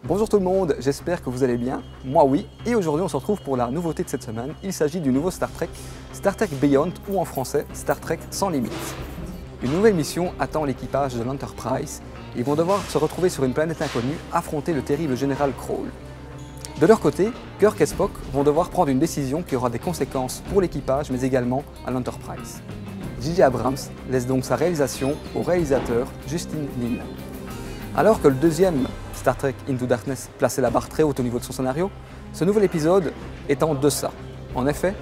Bonjour tout le monde, j'espère que vous allez bien. Moi oui, et aujourd'hui on se retrouve pour la nouveauté de cette semaine. Il s'agit du nouveau Star Trek Beyond, ou en français Star Trek sans limite. Une nouvelle mission attend l'équipage de l'Enterprise. Ils vont devoir se retrouver sur une planète inconnue, affronter le terrible général Krall. De leur côté, Kirk et Spock vont devoir prendre une décision qui aura des conséquences pour l'équipage mais également à l'Enterprise. J.J. Abrams laisse donc sa réalisation au réalisateur Justin Lin. Alors que le deuxième Star Trek Into Darkness plaçait la barre très haute au niveau de son scénario, ce nouvel épisode est en deçà. En effet,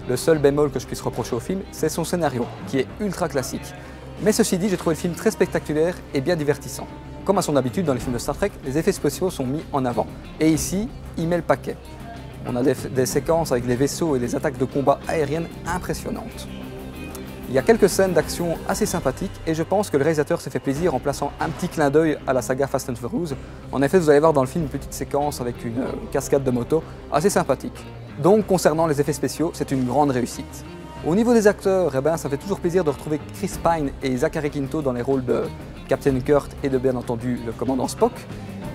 le seul bémol que je puisse reprocher au film, c'est son scénario, qui est ultra classique. Mais ceci dit, j'ai trouvé le film très spectaculaire et bien divertissant. Comme à son habitude dans les films de Star Trek, les effets spéciaux sont mis en avant. Et ici, il met le paquet. On a des séquences avec les vaisseaux et des attaques de combat aériennes impressionnantes. Il y a quelques scènes d'action assez sympathiques et je pense que le réalisateur s'est fait plaisir en plaçant un petit clin d'œil à la saga Fast and Furious. En effet, vous allez voir dans le film une petite séquence avec une cascade de moto assez sympathique. Donc concernant les effets spéciaux, c'est une grande réussite. Au niveau des acteurs, ça fait toujours plaisir de retrouver Chris Pine et Zachary Quinto dans les rôles de Captain Kirk et de bien entendu le commandant Spock.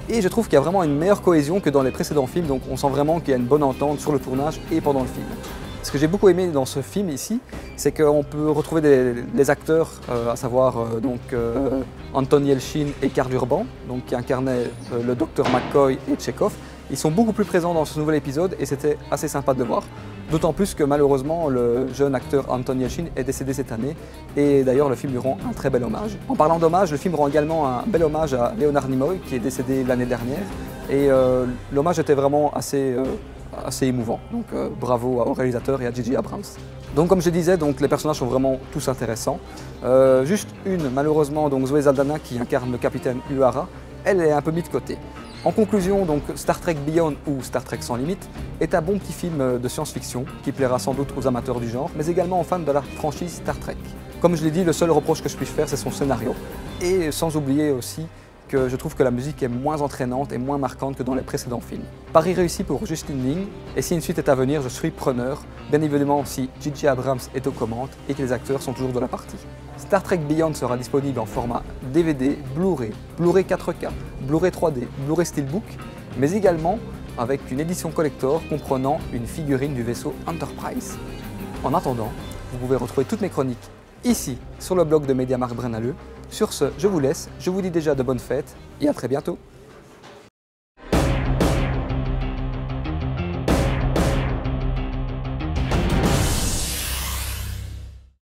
Et je trouve qu'il y a vraiment une meilleure cohésion que dans les précédents films, donc on sent vraiment qu'il y a une bonne entente sur le tournage et pendant le film. Ce que j'ai beaucoup aimé dans ce film ici, c'est qu'on peut retrouver des acteurs, à savoir Anton Yelchin et Karl Urban, qui incarnaient le Dr McCoy et Chekhov. Ils sont beaucoup plus présents dans ce nouvel épisode et c'était assez sympa de le voir. D'autant plus que malheureusement le jeune acteur Anton Yelchin est décédé cette année et d'ailleurs le film lui rend un très bel hommage. En parlant d'hommage, le film rend également un bel hommage à Leonard Nimoy qui est décédé l'année dernière et l'hommage était vraiment assez émouvant. Donc bravo au réalisateur et à J.J. Abrams. Donc comme je disais, les personnages sont vraiment tous intéressants. Juste malheureusement, Zoé Saldana qui incarne le capitaine Uhura, elle est un peu mise de côté. En conclusion, Star Trek Beyond ou Star Trek sans limite est un bon petit film de science-fiction qui plaira sans doute aux amateurs du genre, mais également aux fans de la franchise Star Trek. Comme je l'ai dit, le seul reproche que je puisse faire, c'est son scénario. Et sans oublier aussi que je trouve que la musique est moins entraînante et moins marquante que dans les précédents films. Pari réussi pour Justin Lin, et si une suite est à venir, je suis preneur, bien évidemment si J.J. Abrams est aux commandes et que les acteurs sont toujours de la partie. Star Trek Beyond sera disponible en format DVD, Blu-ray, Blu-ray 4K, Blu-ray 3D, Blu-ray Steelbook, mais également avec une édition collector comprenant une figurine du vaisseau Enterprise. En attendant, vous pouvez retrouver toutes mes chroniques ici, sur le blog de MediaMarkt Braine-l'Alleud. Sur ce, je vous laisse, je vous dis déjà de bonnes fêtes et à très bientôt.